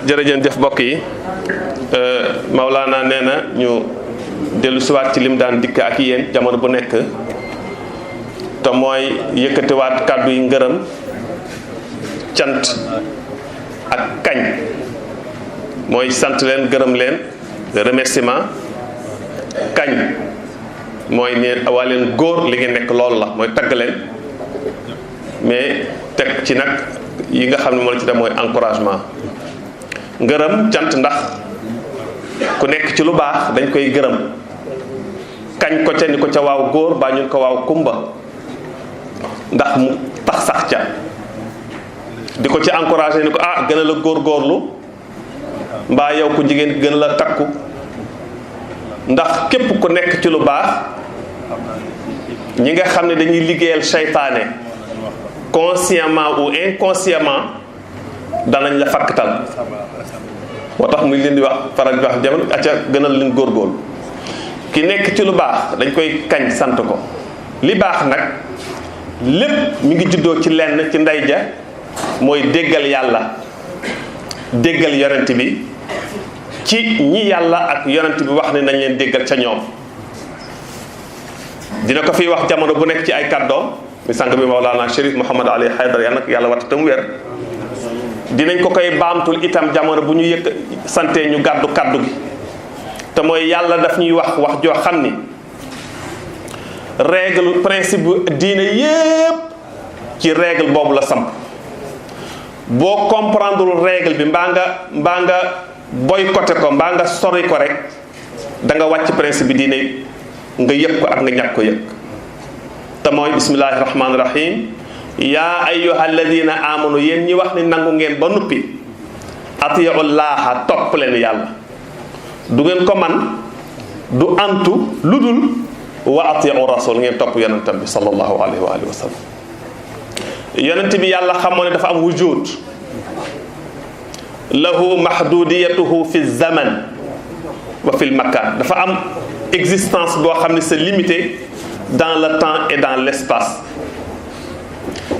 jërëjëf mbokk yi Maulana nee na ñu dellu siwaat ci lim daan dikk ak yéen jamono bu nekk te mooy yëkkatiwaat kàddu yi ngërëm cant ak kañ mooy sant leen gërëm leen remerciement kañ mooy ne waa leen góor li ngeen nekk loolu la mooy tagg leen mais teg ci nag yi nga xam ne moo la ci def mooy encouragement ngërëm cant ndax ku nekk ci lu baax dañ koy gërëm kañ ko ca ni ko ca waaw góor baa ñun ko waaw kumba ndax mu tax sax ca di ko ci encouragé ni ko gën a la góorgóorlu mbaa yow ku jigéen gën a la takku ndax képp ku nekk ci lu baax ñi nga xam ne dañuy liggéeyal seytaane consciemment ou inconsciemment danañ la fakkatal moo tax muy leen di wax faral di wax jamono acca gënal leen góorgóorlu ki nekk ci lu baax dañ koy kañ sant ko li baax nag lépp mi ngi juddoo ci lenn ci ndey ja mooy déggal yàlla déggal yonent bi ci ñi yàlla ak yonent bi wax ne nañ leen déggal ca ñoom dina ko fiy wax jamono bu nekk ci ay kàddoom mi sang bi Mawlana Chérif Mouhamad Ali Haydara yàlla nag yàlla watta tam wér dinañ ko koy baamtul itam jamono bu ñu yëkk santee ñu gàddu kàddu gi te mooy yàlla daf ñuy wax joo xam ni règle principe bu diine yépp ci règle boobu la samp boo comprendre règle bi mbaa nga boycotté ko mbaa nga sori ko rek da nga wàcc principe bi diine nga yëg ko ak nga ñàkk ko yëg te mooy bismillahi rahmaani rahim yaa ayyuha alladina amanu yéen ñi wax ni nangu ngeen ba nuppi atiullaha topp leen yàlla du ngeen ko man du antu lu dul wa atiu rasul ngeen topp yonentam bi sallallahu alayhi wa alihi wa sallam yonent bi yàlla xamoo ne dafa am wujud lahu mahdudiyatuhu fi zaman wa fi l makan dafa am existence boo xam ne c'est limité dans le temps et dans l'espace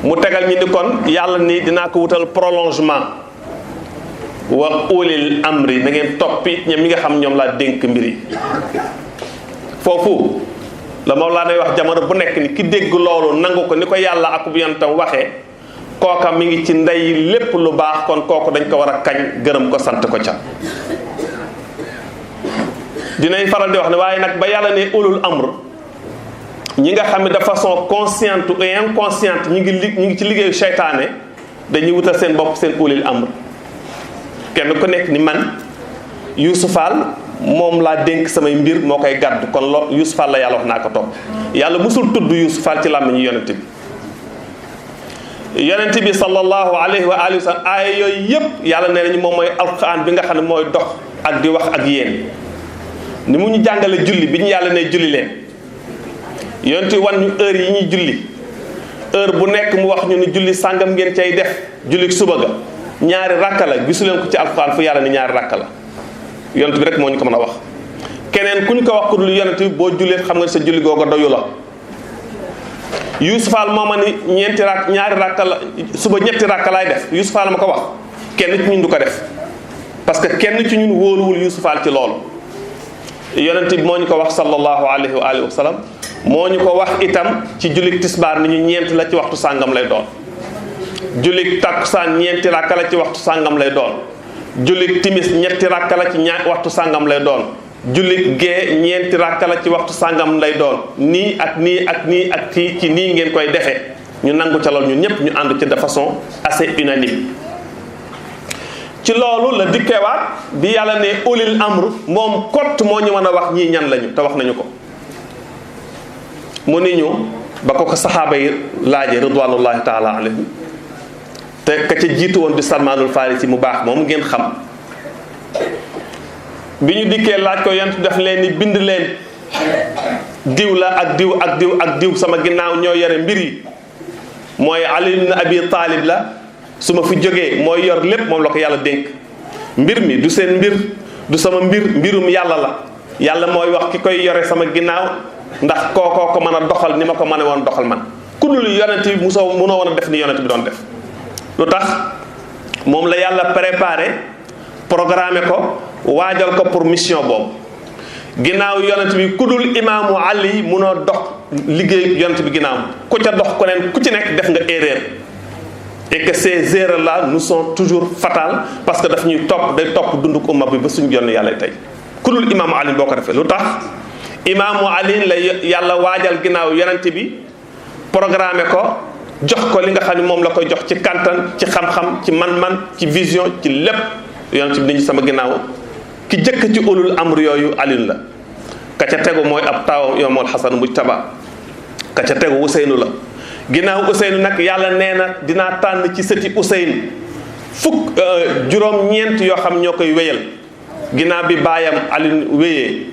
mu tegal ñu ni kon yàlla ni dinaa ko wutal prolongement wa ulil amri na ngeen toppi ñoom ñi nga xam ñoom laa dénk mbir yi foofu la Mawlana day wax jamono bu nekk ni ki dégg loolu nangu ko ni ko yàlla ak bu yonentam waxee kooka mi ngi ci ndey lépp lu baax kon kooku dañ ko war a kañ gërëm ko sant ko ca dinañ faral di wax ne waaye nag ba yàlla ne ulul amr ñi nga xam ne de façon consciente et inconsciente ñi ngi ci liggéeyu seytaane dañuy wutal seen bopp seen ulil amr kenn ku nekk ni man Youssouf Fall moom laa dénk samay mbir moo koy gàddu kon loolu Youssouf Fall la yàlla wax naa ko topp yàlla musul tudd Youssouf Fall ci làmmiñu yonent bi sallallahu alayhi wa alihi wa sallam aaya yooyu yëpp yàlla nee nañu moom mooy alquran bi nga xam ne mooy dox ak di wax ak yéen ni mu ñu jàngale julli bi ñu yàlla ne julli leen yonent wan ñu heure yi ñuy julli heure bu nekk mu wax ñu ni julli sàngam ngeen cay def julli suba ga ñaari rakka la gisu leen ko ci alquran fu yàlla ni ñaari rakka la yonent bi rek moo ñu ko mën a wax keneen ku ñu ko wax ku dul yonent bi boo jullee xam nga sa julli googu doyu la Youssouf Fall mooma ni ñaari rakka la suba ñetti rakka laay def Youssouf Fall ma ko wax kenn ci ñun du ko def parce que kenn ci ñun wóoluwul Youssouf Fall ci loolu yonent bi moo ñu ko wax sallallahu alayhi wa alihi wa sallam moo ñu ko wax itam ci jullit tisbaar ni ñu ñeenti la ci waxtu sàngam lay doon jullit takkusaan ñeenti rakka la ci waxtu sàngam lay doon jullit timis ñetti rakka la ci waxtu sàngam lay doon jullit gee ñeenti rakka la ci waxtu sàngam lay doon nii ak nii ak nii ak fii ci nii ngeen koy defee ñu nangu ca lool ñun ñëpp ñu ànd ci de façon assez unanime ci loolu la dikkeewaat bi yàlla ne ulil amr moom kott moo ñu mën a wax ñii ñan lañu te wax nañu ko mu ni ñu ba ko saxaaba yi laaje ridwanullahi taala alayhim te ka ca jiitu woon di Salmaanul Farisi mu baax moom ngeen xam bi ñu dikkee laaj ko yent def leen ni bind leen diw la ak diw ak diw ak diw sama ginnaaw ñoo yore mbir yi mooy Ali ibn Abi Talib la su ma fi jógee mooy yor lépp moom la ko yàlla dénk mbir mi du seen mbir du sama mbirum yàlla la yàlla mooy wax ki koy yore sama ginnaaw ndax kookoo ko mën a doxal ni ma ko mën a woon doxal man ku dul yonent bi mënoo woon a def ni yonent bi doon def lu tax moom la yàlla préparé programmé ko waajal ko pour mission boobu ginnaaw yonent bi ku dul imaamu Ali munoo dox liggéey yonent bi ginnaaw ku ca dox ko neen ku ci nekk def nga erreur et que ces erreurs là nous sont toujours fatales parce que daf ñuy topp day topp dunduk umma bi ba suñu jonn yàlla tey ku dul imaamu Ali boo ko defee lu tax imaamu Ali la yàlla waajal ginnaaw yonent bi programmé ko jox ko li nga xam ne moom la koy jox ci kantan ci xam-xam ci man-man ci vision ci lépp yonent bi dañu sama ginnaaw ki jëkk ci ulul amr yooyu Ali la ka ca tegu mooy ab taawam Imaamul Hasan Mujtaba ka ca tegu Ousseynou la ginnaaw Ousseynou nag yàlla nee na dinaa tànn ci sëti Ousseynou juróom-ñeent yoo xam ñoo koy wéyal ginnaaw bi baayam Ali wéyee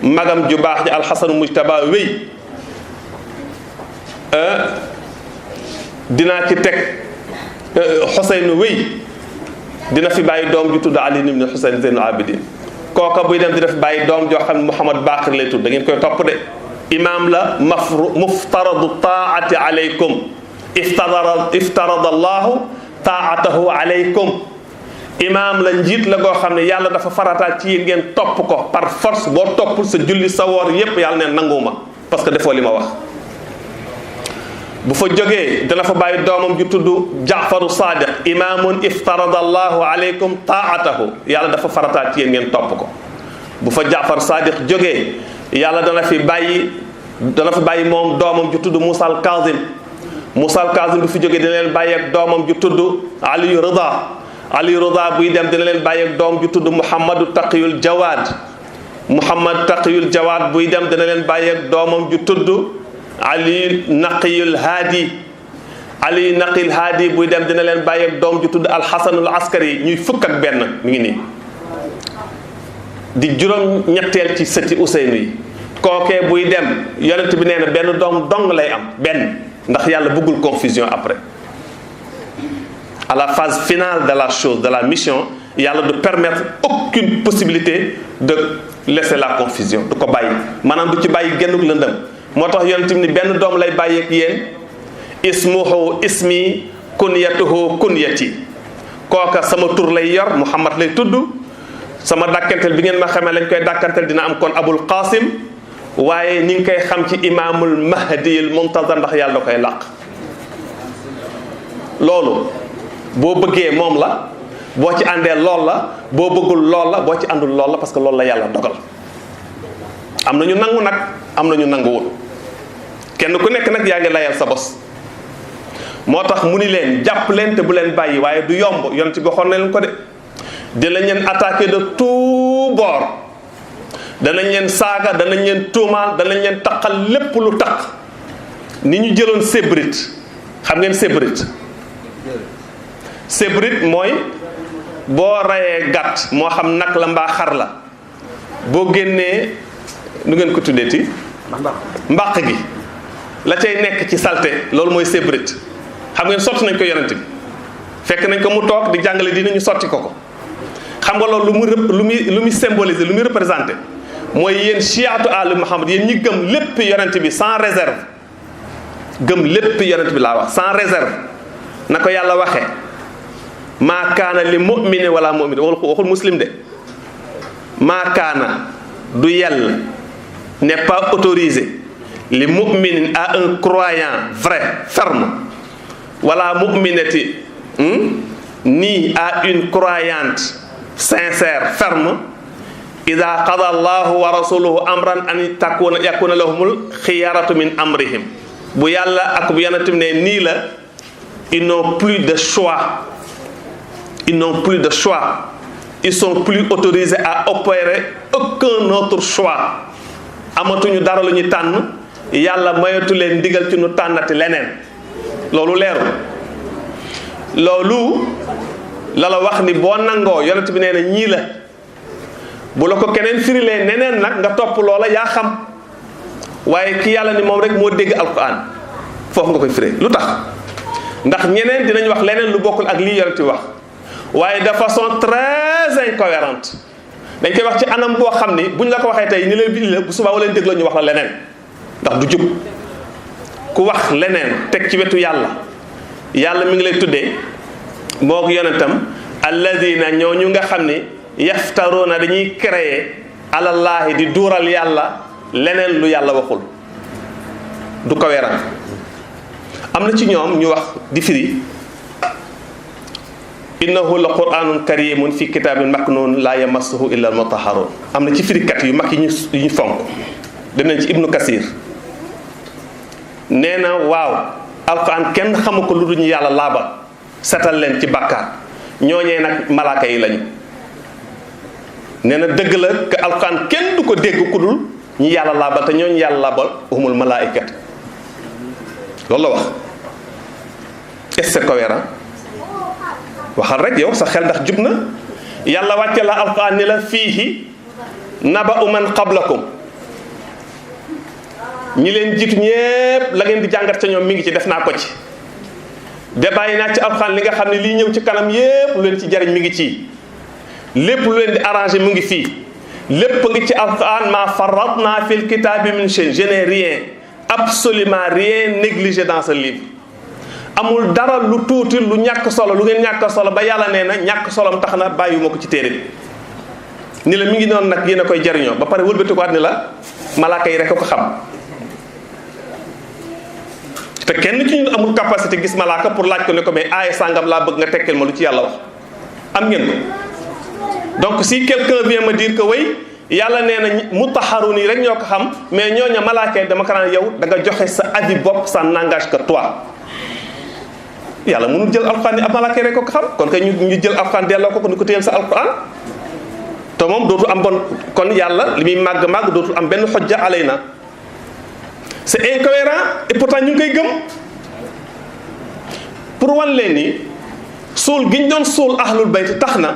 magam ju baax ji Alxasan Mujtaba wéy dinaa ci teg Ousseynou wéy dina fi bàyyi doom ju tudd Ali ibn Husayn Zeynul Abidin kooka buy dem dina fi bàyyi doom joo xam ne Mouhamad Baqir lay tudd da ngeen koy topp de imaam la muftaradu taati alaykum iftarada allahu taatahu alaykum imaam la njiit la goo xam ne yàlla dafa farataal ci yéen ngeen topp ko par force boo toppul sa julli sa woor yépp yàlla neen nanguwuma parce que defoo li ma wax bu fa jógee dana fa bàyyi doomam ju tudd Jaafaru Sadiq imaamun iftarada allahu alaykum taatahu yàlla dafa farataal ci yéen ngeen topp ko bu fa Jaafar Sadiq jógee yàlla dana fi bàyyi moom doomam ju tudd Moussa al Kazim Moussa al Kazim bu fi jógee dina leen bàyyi ak doomam ju tudd Aliyu Rida buy dem dina leen bàyyi ak doom ju tudd Muhammadu Taqiyul Jawad buy dem dina leen bàyyi ak doomam ju tudd Ali Naqiyul Haadi buy dem dina leen bàyyi ak doom ju tudd Alxasanul Askari ñuy fukk ak benn mi ngi nii di juróom ñetteel ci sëti Ousseynou yi kookee buy dem yonent bi nee na benn doom dong lay am benn ndax yàlla bëggul confusion après à la phase finale de la chose de la mission yàlla du permettre aucune possibilité de laisser la confusion du ko bàyyi maanaam du ci bàyyi gennuk lëndëm moo tax yonent bi ni benn doom lay bàyyi ak yéen ismuhu ismi kunyatuhu kunyati kooka sama tur lay yor Muhammad lay tudd sama dàkkantel bi ngeen ma xamee lañ koy dàkkantel dina am kon Abul Qasim waaye ni ngi koy xam ci imaamul mahdiyul muntazar ndax yàlla da koy làq loolu boo bëggee moom la boo ci àndee lool la boo bëggul lool la boo ci àndul lool la parce que loolu la yàlla dogal am na ñu nangu nag am na ñu nanguwul kenn ku nekk nag yaa ngi layal sa bos moo tax mu ni leen jàpp leen te bu leen bàyyi waaye du yomb yoon ci goxoon na leen ko de dinañ leen attaqué de tout bord danañ leen saaga danañ leen tuumaal danañ leen taqal lépp lu taq ni ñu jëloon sébrit xam ngeen sébrit mooy boo rayee gàtt moo xam nag la mbaa xar la boo génnee nu ngeen ko tuddeeti mbàq gi la cay nekk ci salte loolu mooy sébrit xam ngeen sotti nañ ko yonent bi fekk nañ ko mu toog di jàngale dinañu sotti ko xam nga loolu lu muy symboliser lu muy représenté mooy yéen chiatu ali Muhammad yéen ñi gëm lépp yonent bi sans réserve gëm lépp yonent bi laa wax sans réserve na ko yàlla waxee maa kaana li mu'mini wala mu'min waxul muslim de maa kaana du yell n'est pas autorisé li mu'minin à un croyant vrai ferme wala mu'minati ni à une croyante sincère ferme ida qada allahu wa rasuluhu amran an yakuna lahumul xiyaratu min amrihim bu yàlla ak bu yonentam ne nii la ils n'ont plus de choix ils sont plus autorisés à opérer aucun autre choix amatuñu dara lu ñu tànn yàlla mayatu leen ndigal ci nu tànnati leneen loolu leeru loolu la wax ni boo nangoo yonent bi nee na ñii la bu la ko keneen firilee neneen nag nga topp loola yaa xam waaye ki yàlla ni moom rek moo dégg alquran foofu nga koy firee lu tax ndax ñeneen dinañ wax leneen lu bokkul ak lii yonent bi wax waaye de façon très incohérente dañ koy wax ci anam boo xam ni buñ la ko waxee tey ni leen bi la bu subaa wala dégloo ñu wax la leneen ndax du jub ku wax leneen teg ci wetu yàlla mi ngi lay tuddee moo ko yonentam alladina ñooñu nga xam ni yaftaruuna dañuy créer alallaahi di duural yàlla leneen lu yàlla waxul du ko weeral. am na ci ñoom ñu wax di firi innahu la quraanun karimun fi kitaabin maknuun laa yamassuhu illa almutahharun. am na ci firikat yu mag yi ñu fonk dem nañ ci ibnu kasir nee na waaw alquran kenn xamu ko lu dul ñu yàlla laabal setal leen ci bàkkaar ñooñee nag malaaka yi lañu. nee na dëgg la que alquran kenn du ko dégg ku dul ñu yàlla laabal te ñooñu yàlla laabal humul malaa'ikat loolu la wax. est-ce que c'est cohérent waxal rek yow sa xel ndax jub na. yàlla wàcce la alquran ni la fiihi naba'u man qablakum ñi leen jiitu ñépp la ngeen di jàngat ca ñoom mi ngi ci def naa ko ci. débat yi naa ci alquran li nga xam ne lii ñëw ci kanam yépp lu leen ci jariñ mi ngi ci. lépp lu leen di arrangé mu ngi fii lépp ngi ci alquran ma farratna fil kitabi min shay. je n'ai rien absolument rien négligé dans ce livre. amul dara lu tuuti lu ñàkk solo lu ngeen ñàkk solo ba yàlla nee na ñàkk solom tax na bàyyiwuma ko ci téere bi. ni la mi ngi noonu nag yéen a koy jariñoo ba pare wëlbati ko at ni la malaaka yi rek a ko xam. te kenn ci ñun amul capacité gis malaaka pour laaj ko ne ko mais aaya sàngam laa bëgg nga tekkeel ma lu ci yàlla wax am ngeen ko. donc si quelqu'un vient me dire que oui yàlla nee na mutahharun yi rek ñoo ko xam mais ñooña malaaka yi dama ko naan yow da nga joxe sa avis bopp ça n'engage que toi. yàlla mënul jël alquran ni ab malaaka yi rek ko xam kon kay ñu jël alquran delloo ko ni ko téyel sa alquran te moom dootul am bon kon yàlla li muy màgg dootul am benn xojja alayna. c'est incohérent et pourtant ñu ngi koy gëm pour wan leen ni suul gi ñu doon suul ahlul bayt tax na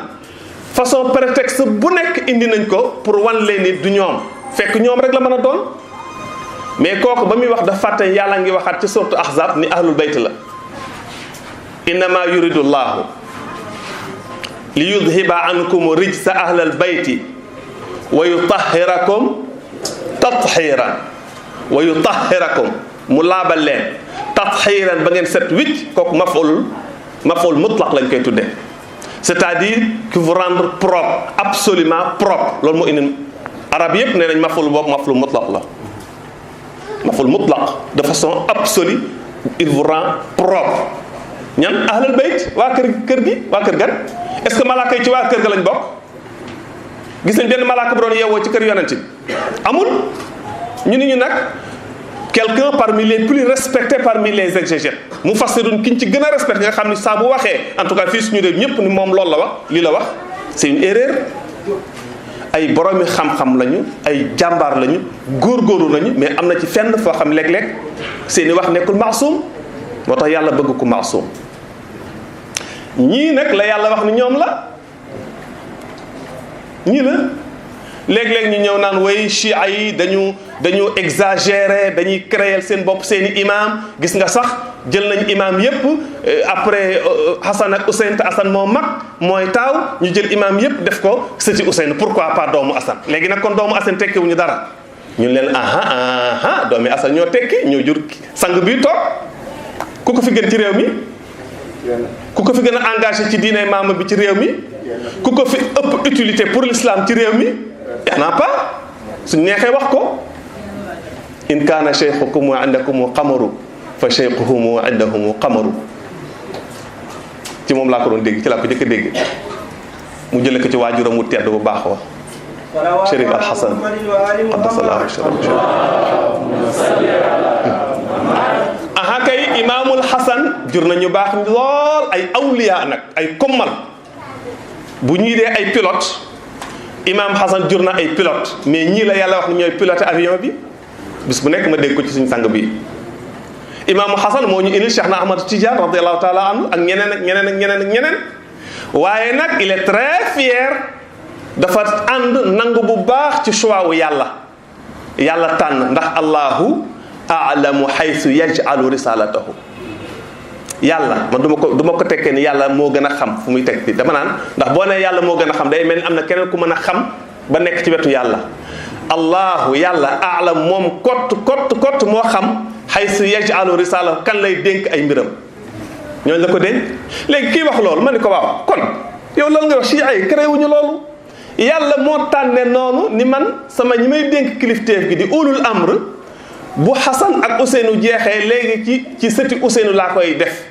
façon prétexte bu nekk indi nañ ko pour wan leen ni du ñoom fekk ñoom rek la mën a doon. mais kooku ba muy wax dafa fàtte yàlla ngi waxaat ci sourate ahzab ni ahlul bayt la. innama yuridu llahu li yudhiba ankum rijsa ahlal bayti wa yutahhirakum tathiran wa yutahhirakum mu laabal leen tathiran ba ngeen set wicc kooku maf'ul mutlaq lañ koy tuddee. c'est-à-dire que vous rendre propre absolument propre loolu moo indi arab yépp nee nañ maf'ul boobu maf'ul mutlaq la. maf'ul mutlaq de façon absolue il vous rend propre. ñan ahlul bayt waa kër gi waa kër gan est-ce que malaaka yi ci waa kër ga lañ bokk. gis nañ benn malaaka bu doon yeewoo ci kër yonent bi amul. ñu ni ñu nag quelqu'un parmi les plus respectés parmi les exégètes mufassirun ki ñu ci gën a respecté nga xam ni saa bu waxee en tout cas fii suñu réew ñëpp ni moom loolu la wax lii la wax c'est une erreur. ay boroomi xam-xam lañu ay jàmbaar lañu góorgóorlu nañu mais am na ci fenn foo xam léeg-léeg seeni wax nekkul maasum moo tax yàlla bëgg ku maasum. ñii nag la yàlla wax ni ñoom la ñii la léeg-léeg ñu ñëw naan way chia yi dañu exagérer dañuy créer seen bopp seeni imam gis nga sax jël nañ imam yépp après Hassan ak Ousseyn te Hassan moo mag mooy taaw ñu jël imam yépp def ko sëti Ousseyn pourquoi pas doomu Hassan léegi nag kon doomu Hassan tekkiwuñu dara ñu leen aha doomi Hassan ñoo tekki ñoo jur sang bii toog ku ko fi gën ci réew mi ku ko fi gën a engagé ci diine maama bi ci réew mi ku ko fi ëpp utilité pour l'islam ci réew mi y en a pas suñ neexee wax ko in kaana cheikhukum indakum qamaru fa cheikhuhum indahum qamaru ci moom laa ko doon dégg ci laa ko jëkk a dégg mu jële ko ci waajuram mu tedd bu baax wa Chérif Al Hassan qaddasallahu sirrahu aha kay imaamul Hassan jur nañu baax lool ay awliya nag ay kommal bu ñuy dee ay pilote imaam Hassan jur na ay pilote mais ñii la yàlla wax ni ñooy piloté avion bi bis bu nekk ma dégg ko ci suñu sang bi imaamu Hassan moo ñu indil Cheikh na Ahmad Tidiane radiallahu taala anhu ak ñeneen ak ñeneen ak ñeneen ak ñeneen waaye nag il est très fier dafa ànd nangu bu baax ci choix wu yàlla tànn ndax allahu a'lamu haythu yaj'alu risalatahu yàlla man du ma ko tekkee ni yàlla moo gën a xam fu muy teg bi dama naan ndax boo nee yàlla moo gën a xam day mel ni am na keneen ku mën a xam ba nekk ci wetu yàlla allahu yàlla a'lam moom kott moo xam haythu yaj'alu risalatahu kan lay dénk ay mbiram ñooñu la ko dénk léegi kii wax loolu ma ni ko waaw kon yow loolu nga wax ci ay créé wuñu loolu. yàlla moo tànne noonu ni man sama ñi may dénk kilifteef gi di ulul amr bu Xasan ak Ousseynou jeexee léegi ci sëti Ousseynou laa koy def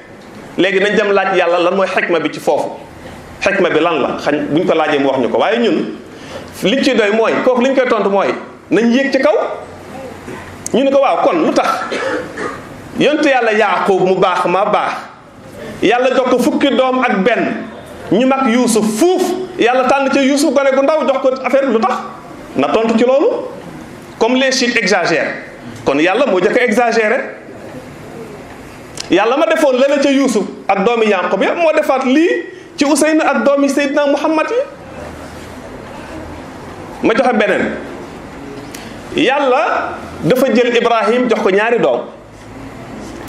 léegi nañ dem laaj yàlla lan mooy xikma bi ci foofu xikma bi lan la xañ buñ ko laajee mu wax ñu ko waaye ñun liñ ci doy mooy kooku liñ koy tontu mooy nañ yéeg ci kaw. ñu ne ko waaw kon lu tax yonte yàlla Yaaqub mu baax ma baax yàlla jox ko fukki doom ak benn ñu mag Yuusuf fuuf yàlla tànn ca Yuusuf gone gu ndaw jox ko affaire lu tax na tontu ci loolu comme les chiites exagèrent kon yàlla moo jëkk a exagéré yàlla ma defoon la ca Yuusuf ak doomi Yaaqub ya moo defaat lii ci Ousseynou ak doomi Seydina Muhammad yi. ma joxe beneen yàlla dafa jël Ibrahim jox ko ñaari doom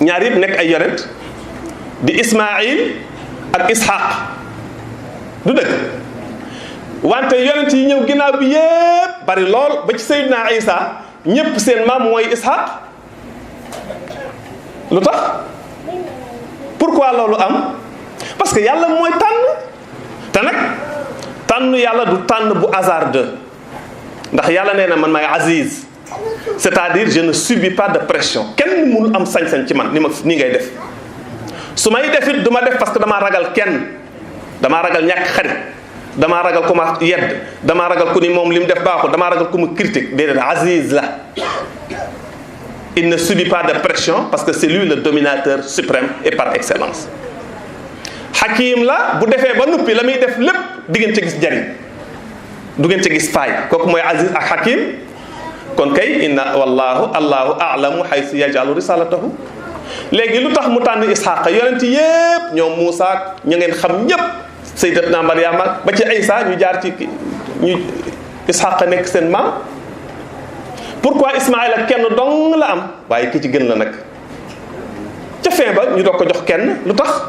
ñaar yëpp nekk ay yonent di Ismaïl ak Ishaq du dëgg wante yonent yi ñëw ginnaaw bi yépp bari lool ba ci Seydina Isa ñépp seen maam mooy Ishaq lu tax pourquoi loolu am parce que yàlla mooy tànn te nag tànn yàlla du tànn bu hasardeux ndax yàlla nee na man maay Aziz c'est-à-dire je ne subis pas de pression kenn mënul am sañ-sañ ci man ni ngay def su may def it du ma def parce que damaa ragal kenn damaa ragal ñàkk xarit damaa ragal ku ma yedd damaa ragal ku ni moom li mu def baaxul damaa ragal ku ma critique déedéet Aziz la il ne subit pas de pression parce que c'est lui le dominateur suprême et par excellence Hakim la bu defee ba nuppi la muy def lépp di ngeen ca gis jariñ du ngeen ca gis faay kooku mooy Aziz ak Hakim kon kay inna allahu a'lamu haythu yaj'alu risalatahu léegi lu tax mu tànn Isxaqa yonent yépp ñoom Muusa ñu ngeen xam ñépp Sayyidatuna Maryama ba ci Isa ñu jaar ci ñu Isxaqa nekk seen maam pourquoi Ismaïla kenn dong la am waaye ki ci gën la nag ca fin ba ñu doog ko jox kenn lu tax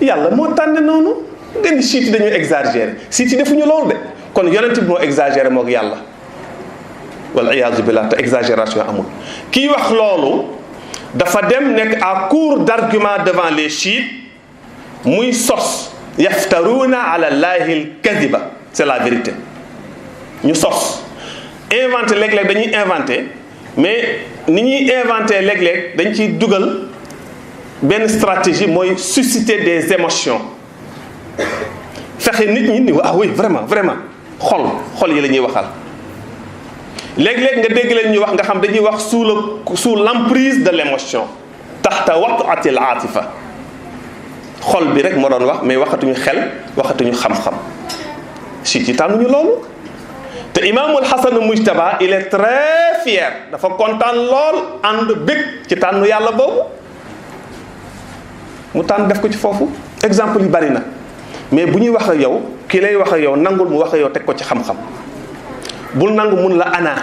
yàlla moo tànne noonu ngeen di siiti dañuy exagéré siiti defuñu loolu de kon yonent bi moo exagéré moog yàlla wal iyaazu billah te exagération amul kii wax loolu dafa dem nekk à court d'argument devant les chiites muy sos yaftaruuna ala llahi al-kadiba c'est la vérité ñu sos inventé léeg-léeg dañuy inventé mais ni ñuy inventé léeg-léeg dañ ciy dugal benn stratégie mooy susciter des émotions fexe nit ñi ni ah oui vraiment xol yi la ñuy waxal léeg-léeg nga dégg leen ñuy wax nga xam dañuy wax sous l'emprise de l'émotion taxta waqatil atifa xol bi rek moo doon wax mais waxatuñu xel waxatuñu xam-xam si ci tànnuñu loolu te imaamul Hasan Mujtaba il est très fier dafa kontaan lool ànd bég ci tànnu yàlla boobu mu tànn def ko ci foofu exemple yi bari na mais bu ñuy wax ak yow ki lay wax ak yow nangul mu wax ak yow teg ko ci xam-xam bul nangu mun la ana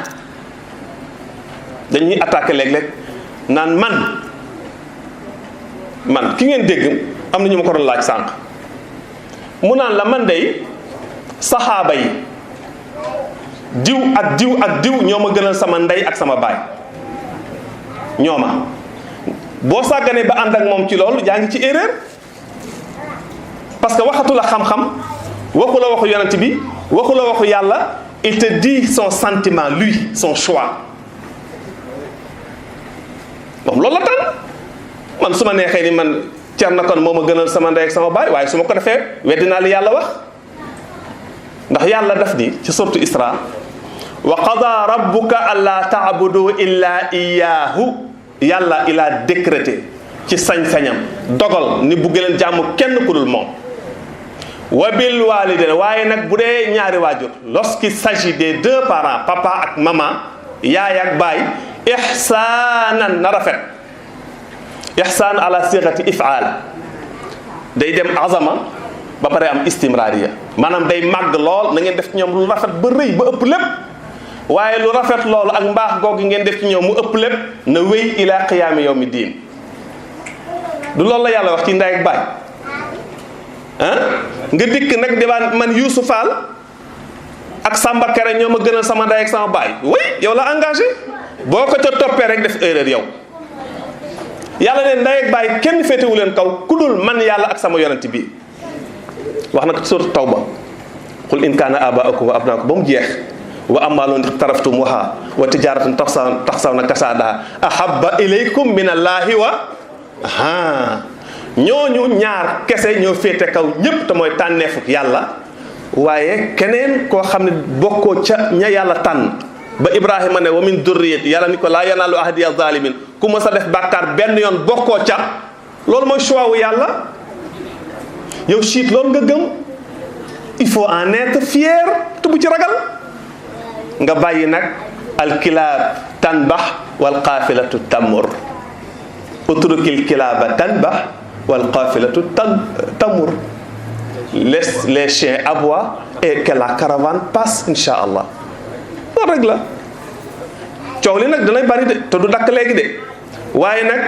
dañuy attaqué léeg-léeg naan man ki ngeen dégg am na ñu ma ko doon laaj sànq mu naan la man day saxaaba yi diw ak diw ñoo ma gënal sama ndey ak sama baay ñooma boo sàgganee ba ànd ak moom ci loolu yaa ngi ci erreur parce que waxatu la xam-xam waxu la waxu yonent bi waxu la waxu yàlla il te dit son sentiment lui son choix moom loolu la tànn man su ma neexee ni man Cerno kon moo ma gënal sama ndey ak sama baay waaye su ma ko defee weddi naa li yàlla wax ndax yàlla daf ni ci sourate Isra wa qada rabbuka alla ta'budu illa iyyahu yàlla il a décrété ci sañ-sañam dogal ni bugg leen jàmm kenn ku dul moom wa bil walidayni waaye nag bu dee ñaari waajur lorsqu'il s'agit des deux parents papa ak maman yaay ak baay ihsaanan na rafet ihsaan ala sighati if'al day dem azama ba pare am istimrariya maanaam day màgg lool na ngeen def ci ñoom lu rafet ba rëy ba ëpp lépp waaye lu rafet loolu ak mbaax googu ngeen def ci ñoom mu ëpp lépp na wéy ila qiyaami yawmi diin du loolu la yàlla wax ci ndey ak baay nga dikk nag debaan man Youssou Fall ak Samba Kere ñoo ma gënal sama ndey ak sama baay oui yow la engagé boo ko ca toppee rek def erreur yow yàlla ne ndey ak baay kenn féetewu leen kaw ku dul man yàlla ak sama yonent bi wax na ko surat tawba qul in kaana abaakum wa abnaakum ba mu jeex wa amwaalun iqtaraftumuha wa tijaratun taxsawna kasaadaha ahabba ilaykum min allahi wa ñooñu ñaar kese ñoo féete kaw ñépp te mooy tànneefuk yàlla waaye keneen koo xam ne bokkoo ca ña yàlla tànn ba Ibrahima ne wa min durriyati yàlla ni ko laa yanaalu ahdiya zalimin ku ma sa def bàkkaar benn yoon bokkoo ca loolu mooy choix wu yàlla yow chiite loolu nga gëm il faut en être fier te bu ci ragal nga bàyyi nag alkilaab tanbax wal qaafilatu tamur utrukil kilaaba tanbax wal qaafilatu tamur laisse les chiens aboient et que la caravane passe insha allah loolu rek la coow li nag danay bari de te du dakk léegi de waaye nag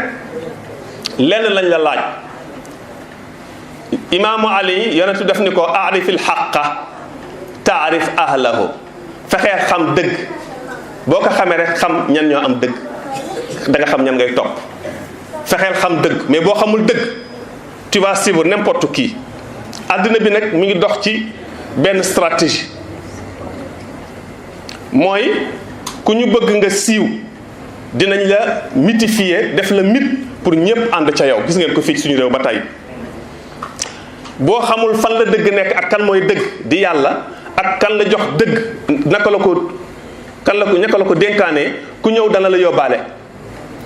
lenn lañ la laaj imaamu ali yonentu def ni ko arifil xaqa taarif ahlahu fexee xam dëgg boo ko xamee rek xam ñan ñoo am dëgg da nga xam ñan ngay topp fexeel xam dëgg mais boo xamul dëgg tu vas suivre n'importe qui àddina bi nag mi ngi dox ci benn stratégie mooy ku ñu bëgg nga siiw dinañ la mythifier def la mythe pour ñëpp ànd ca yow gis ngeen ko fii suñu réew ba tey boo xamul fan la dëgg nekk ak kan mooy dëgg di yàlla ak kan la jox dëgg naka la ko dénkaanee ku ñëw dana la yóbbaale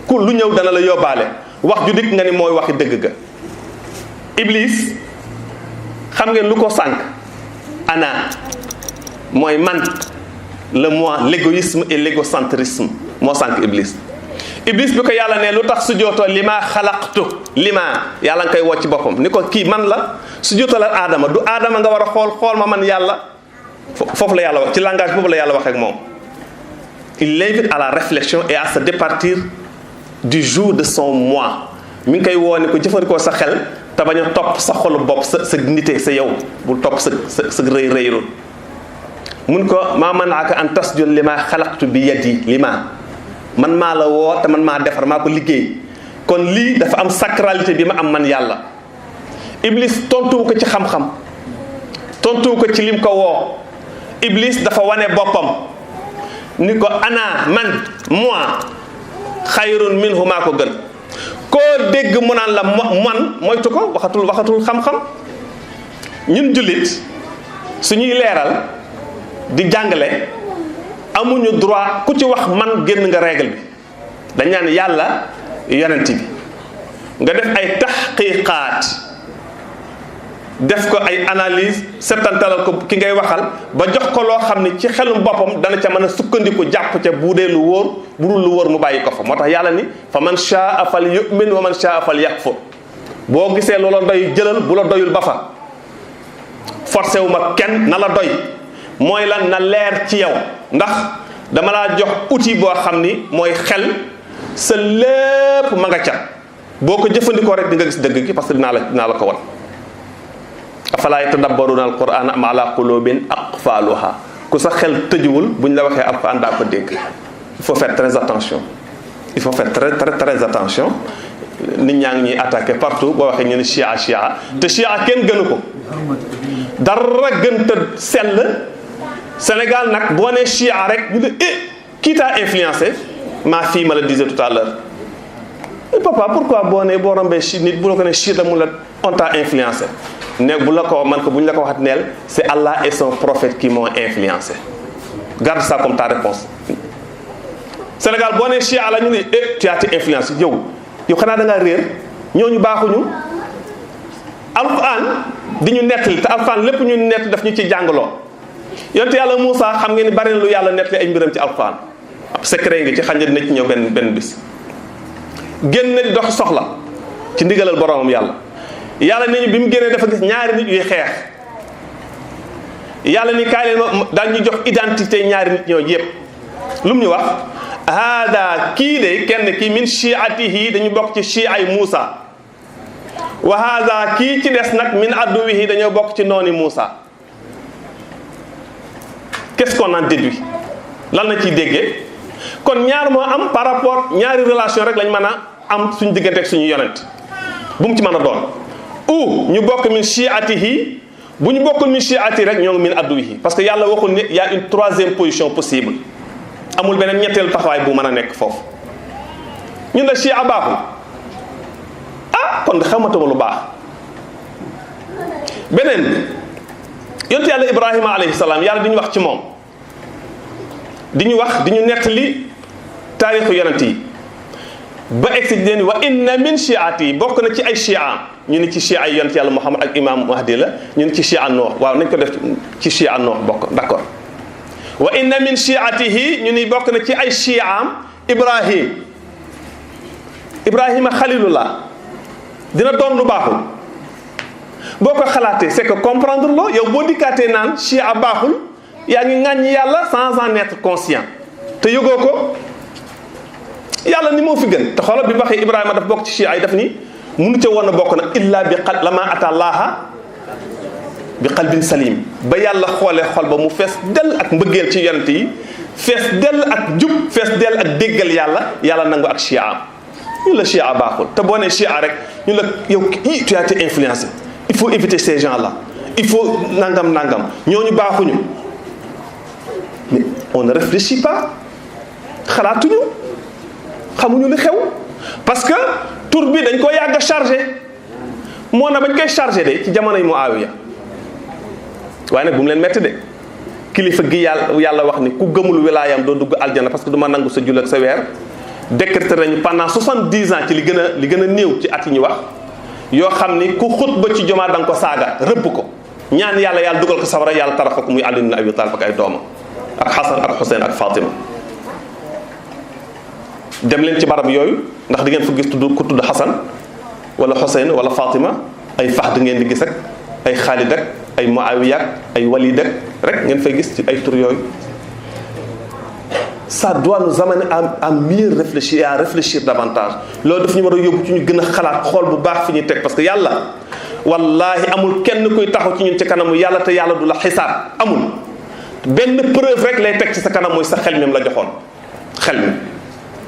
ku lu ñëw dana la yóbbaale wax ju dikk nga ni mooy waxi dëgg ga Iblis xam ngeen lu ko sànq ana mooy man le moi l'égoïsme et l'égocentrisme moo sànq Iblis bi ko yàlla ne lu tax sujjootoo li ma xalaqtu li ma yàlla nga koy woo ci boppam ni ko kii man la sujjootalal aadama du aadama nga war a xool ma man yàlla foofu la yàlla wax ci langage boobu la yàlla wax ak moom il l'invite à la réflexion et à se départir du joug de son moi mi ngi koy woo ni ko jëfandikoo sa xel te bañ a topp sa xolu bopp sa nite sa yow bul topp sa rëy rëylu mun ko maa manaaka an tasjud li ma xalaqtu bi yadi li ma man maa la woo te man maa defar maa ko liggéey kon lii dafa am sacralité bi ma am man yàlla Iblis tontuwu ko ci xam-xam tontuwu ko ci lim ko woo Iblis dafa wane boppam ni ko ana man moi xayrun minhu maa ko gën koo dégg mu naan la man moytu ko waxatul xam-xam ñun jullit suñuy leeral di jàngale amuñu droit ku ci wax man génn nga règle bi dañ naan yàlla yonent bi nga def ay taxqiqaat def ko ay analyse settantalal ko ki ngay waxal ba jox ko loo xam ne ci xelum boppam dana ca mën a sukkandiku jàpp ca bu dee lu wóor bu dul lu wóor mu bàyyi ko fa moo tax yàlla ni fa man shaa fal yu'min wa man shaa fal yakfur boo gisee loola doy jëlal bu la doyul ba fa forcé wu ma kenn na la doy mooy lan na leer ci yow ndax dama laa jox outil boo xam ni mooy xel sa lépp ma nga ca boo ko jëfandikoo rek di nga gis dëgg gi parce que dinaa la ko wan afalaa yatadabbaruuna alqur'ana am ala qulubin aqfaluha ku sa xel tëjuwul buñ la waxee alquran daa ko dégg il faut faire très attention il faut faire très attention nit ñaa ngi ñuy attaqué partout boo waxee ñu ne chia te chia kenn gënu ko dara gën te sell Sénégal nag boo nee chia rek ñu ne qui t'a influencé ma fille me le disait tout à l'heure papa pourquoi boo rombee chi nit bu la ko ne chia mu la on t'a influencé ne bu la ko man ko bu ñu la ko waxat neel c'est Allah et son prophète qui m'ont influencé garde ça comme ta réponse Sénégal boo nee chia la ñu ne tu as été influencé yow xanaa da ngaa réer ñooñu baaxuñu alquran di ñu nettali te alquran lépp ñu nett daf ñu ci jàngaloo yonent yàlla Moussa xam ngeen ni bari na lu yàlla nettali ay mbiram ci alquran ab secret ngi ci xañ na dina ci ñëw benn bis génn di dox soxla ci ndigalal boromam yàlla ni ñu bi mu génnee dafa gis ñaari nit yuy xeex yàlla ni kaay leen ma daal ñu jox identité ñaari nit ñoo yépp lu mu ñu wax haada kii de kenn kii min shiatihi dañu bokk ci shiay Moussa wa haada kii ci des nag min aduwihi dañoo bokk ci nooni Moussa qu'est-ce qu'on en déduit lan la ciy déggee kon ñaar moo am par rapport ñaari relation rek lañ mën a am suñu diggante ak suñu yonent bu mu ci mën a doon ou ñu bokk min shiatihi bu ñu bokkul min shi'ati rek ñoo ngi min aduwihi, parce que yàlla waxul ne y a une troisième position possible, amul beneen ñetteelu taxawaay bu mën a nekk foofu. ñun la chia baaxul, ah kon xamatuma lu baax. beneen bi yonent yàlla Ibrahima alayhi salaam yàlla di ñu wax ci moom, di ñu wax di ñu nettali taarixu yonent yi ba egsi leen wa inna min shi'ati bokk na ci ay shi'a, ñu ni ci shi'a yonent yàlla Muhammad ak imam Mahdi la, ñu ni ci shi'a Nuux, waaw nañ ko def ci shi'a Nuux bokk, d'accord. wa inna min shi'atihi ñu ni bokk na ci ay shi'am Ibrahima xalilullah dina doon lu baaxul. boo ko xalaatee c'est que comprendre loo yow boo dikkaatee naan shi'a baaxul yaa ngi ŋàññi yàlla sans en être conscient te yëgoo ko. yàlla ni moo fi gën te xoolal bi mu waxee Ibrahima daf bokk ci shi'a yi daf ni munu ca woon a bokk nag illa bi xal lama atallaaha bi qalbin salim, ba yàlla xoolee xol ba mu fees dell ak mbëggeel ci yonent yi, fees dell ak jub, fees dell ak déggal yàlla nangu ak shi'a. ñu la shi'a baaxul te boo nee shi'a rek ñu la yow tu as été influencé, il faut éviter ces gens là, il faut nangam ñooñu baaxuñu. mais on ne réfléchit pas, xalaatuñu, xamuñu li xew, parce que tur bi dañ ko yàgg a chargé. moo na bañ koy chargé de ci jamonoy Muawiya, waaye nag bu mu leen metti de kilifa gi yàlla wax ni ku gëmul wilaayam doo dugg aljana parce que du ma nangu sa jul ak sa weer. décrété nañu pendant 70 ans ci li gën a néew ci at yi ñu wax yoo xam ni ku xutba ci jumaa da nga ko saaga rëbb ko ñaan yàlla dugal ko sawara, yàlla tarafa ko muy Ali ibn Abi Talib ak ay doomam ak Xasan ak Xuseyn ak Fatima. dem leen ci barab yooyu ndax di ngeen fa gis ku tudd Xasan wala Xuseyn wala Fatima, ay Fahd ngeen di gis ak ay Xaalid ak ay Muawiya ak ay Walid ak rek ngeen fay gis ci ay tur yooyu. ça doit nous amener à mieux réfléchir et à réfléchir davantage. loolu daf ñu war a yóbbu ci ñu gën a xalaat xool bu baax fi ñuy teg, parce que yàlla wallahi amul kenn kuy taxaw ci ñun ci kanamu yàlla te yàlla du la xisaab, amul. benn preuve rek lay teg ci sa kanam mooy sa xel mi la joxoon, xel mi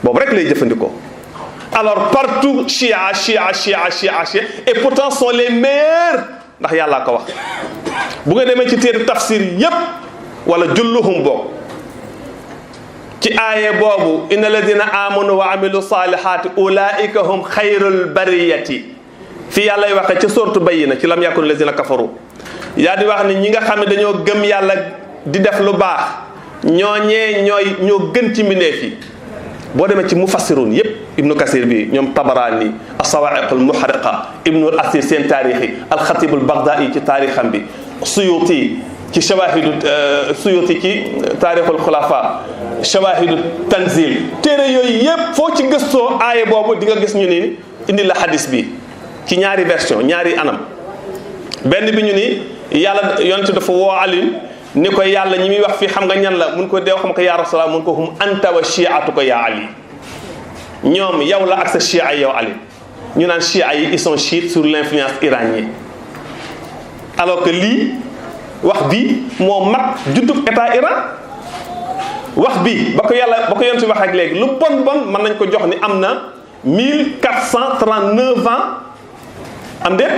boobu rek lay jëfandikoo. alors partout chia et pourtant sont les meilleurs, ndax yàllaa ko wax. bu nga demee ci téere tafsir yépp wala julluhum boobu ci aaye boobu inna alladina amanu wa amilu salihati ulaika hum xayrul bariyati, fii yàllay waxee ca sortu Bayyina ci lam yakun alladina kafaru, yaa di wax ni ñi nga xam ne dañoo gëm yàlla di def lu baax ñooñee ñoo gën ci mbindeef yi. boo demee ci mufassirun yépp ibnu kasir bi ñoom Tabarani as-Sawa'iq al-Muhriqa, ibnu al-Asir seen taarixi, al-Khatib al-Baghdadi ci taarixam bi, Suyuti ci shawahidu Suyuti ci taarixul xulafa, shawahidu tanzil. téere yooyu yépp foo ci gëstoo aaye boobu di nga gis ñu ni indi la hadis bi ci ñaari version, ñaari anam. benn bi ñu ni yàlla yonent dafa woo Ali ni ko yàlla ñi muy wax fii xam nga ñan la, mun ko deew xam ko yaa Rasulullah, mun ko hum anta wa shi'atuka ya Ali, ñoom yow la ak sa shi'a yow Ali. ñu naan shi'a yi ils sont chiites sur l'influence iranienne, alors que lii wax bi moo mag juddub état Iran. wax bi ba ko yonent wax ak léegi lu bon mën nañ ko jox ni am na 1439 ans am déet,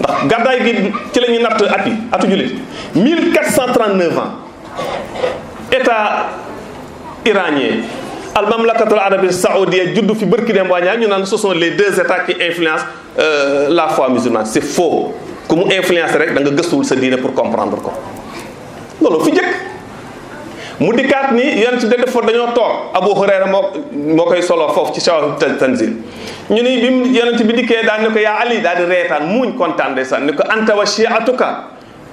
ndax gàddaay gi ci la ñuy natt at yi atu jullit 1439 ans. état iranien al mamlakatul arabie saoudia juddu fi bërki dem waañaa ñu naan ce sont les deux états qui influencent la foi musulmane. c'est faux. ku mu influencer rek da nga gëstuwul sa diine pour comprendre ko. loolu fi njëkk mu dikkaat ni yonent de defo dañoo toog Abu Hurayra moo koy solo foofu ci Shawahid Tanzil ñu ni bi mu yonent bi dikkee daal ni ko yaa Ali daal di reetaan muuñ kontaan ndeysaan ni ko anta wa shi'atuka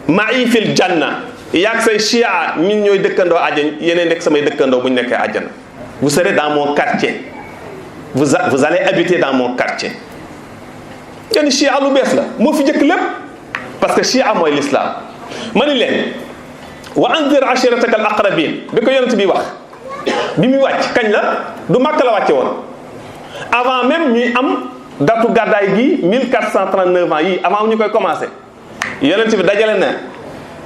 ma'i fil janna, yaag say chia ñun ñooy dëkkandoo àjjana, yeneen nekk samay dëkkandoo bu ñu nekkee àjjana. vous serez dans mon quartier, vous allez habiter dans mon quartier. ngeen chia lu bees la moo fi njëkk lépp, parce que chia mooy l'islam. ma ni leen wa anzir ashirataka al aqrabin bi ko yonent bi wax bi muy wàcc kañ la, du Makka la wàcce woon, avant même ñuy am datu gàddaay gi 1439 ans yi, avant ñu koy commencé. yonent bi dajale na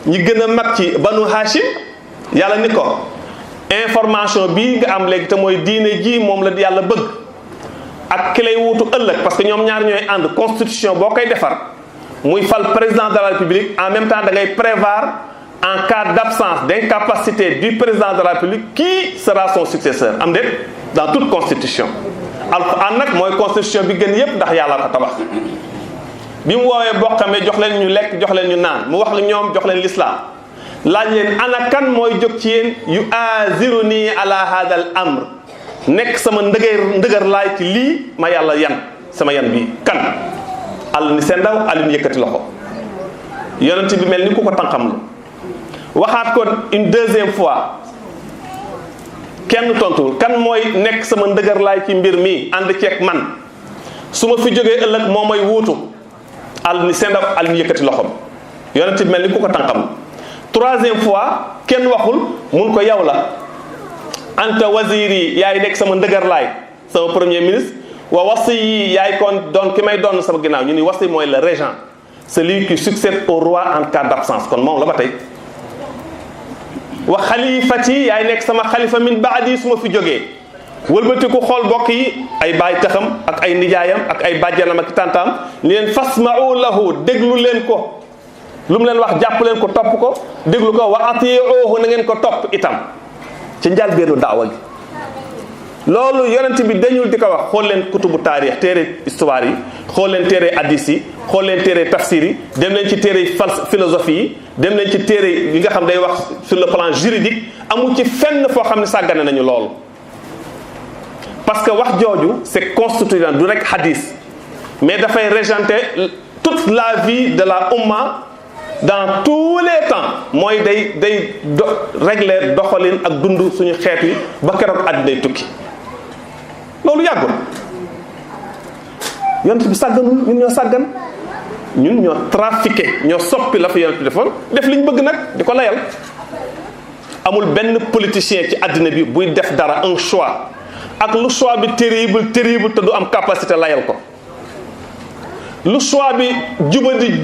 ñi gën a mag ci banu Hashim, yàlla ni ko information bii nga am léegi te mooy diine ji moom la yàlla bëgg ak ki lay wuutu ëllëg, parce que ñoom ñaar ñooy ànd. constitution boo koy defar muy fal président de la République en même temps da ngay prévoir en cas d'absence, d'incapacité du président de la République qui sera son successeur am déet dans toute constitution. alquran nag mooy constitution bi gën yépp ndax yàlla ko tabax bi mu woowee bokkame jox leen ñu lekk jox leen ñu naan mu wax ak ñoom jox leen l'islam laaj leen ana kan mooy jóg ci yéen yu aziruni ala hada al amr nekk sama ndëgër laay ci lii ma yàlla yan sama yan bi kan àll ni seen ndaw àll ni yëkkati loxo yonent bi mel ni ku ko tànqam lu waxaat ko une deuxième fois kenn tontuwul kan mooy nekk sama ndëgër laay ci mbir mi ànd ceeg man su ma fi jógee ëllëg moo may wuutu àll ni seen ndaw àll ni yëkkati loxom yonent bi mel ni ku ko tànqam troisième fois kenn waxul mun ko yow la anta waziri yaay nekk sama ndëgër laay sama premier ministre wa wasi yi yaay kon doon ki may doon sama ginnaaw ñu ni wasi mooy le régent celui qui succède au roi en cas d'absence kon moom la ba tey wa xalifati yaay nekk sama xalifa min baadi su ma fi jógee wëlbatiku xool mbokk yi ay baay taxam ak ay nijaayam ak ay bàjjanam ak tantaam li leen fasma'u lahu déglu leen ko lu mu leen wax jàpp leen ko topp ko déglu ko wa atiuhu na ngeen ko topp itam ci njëlbéenu daawa gi loolu yonent bi dañul di ko wax xool leen kutubu taarix téere histoire yi xool leen téere hadis yi xool leen téere tafsir yi dem leen ci téere philosophie yi dem leen ci téere yi nga xam day wax sur le plan juridique amul ci fenn foo xam ne sàggane nañu loolu parce que wax jooju c'est constituant du rek hadis mais dafay régenter toute la vie de la umma dans tous les temps mooy day régler doxalin ak dund suñu xeet yi ba keroog àddinay tukki loolu yàggul yonent bi sàgganul ñun ñoo sàggan ñun ñoo trafiqué ñoo soppi la fa yonent bi defoon def li ñu bëgg nag di ko layal amul benn politicien ci àddina bi buy def dara un choix ak lu choix bi terrible te du am capacité layal ko lu choix bi jubadi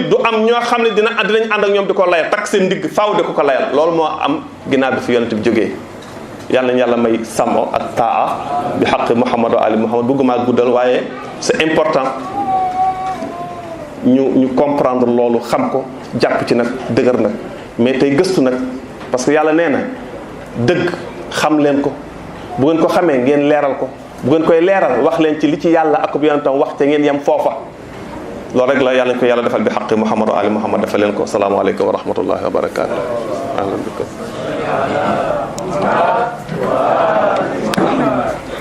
du am ñoo xam ne dinañ ànd ak ñoom di ko layal takk seen ndigg faaw di ko layal loolu moo am ginnaaw bi fi yonent bi jógee yàlla nañu yàlla may sàmmo ak taa bi xaq Muhammad wa ali Muhammad bëgguma guddal waaye c'est important ñu comprendre loolu xam ko jàpp ci nag dëgër nag mais tey gëstu nag parce que yàlla nee na dëgg xam leen ko bu ngeen ko xamee ngeen leeral ko bu ngeen koy leeral wax leen ci li ci yàlla ak bu yonentam wax te ngeen yem foofa loolu rek la yàlla nañu ko yàlla defal bi xaq Muhammad wa ali Muhammad defal leen ko salaamaaleykum wa rahmatullahi wa barakaatu.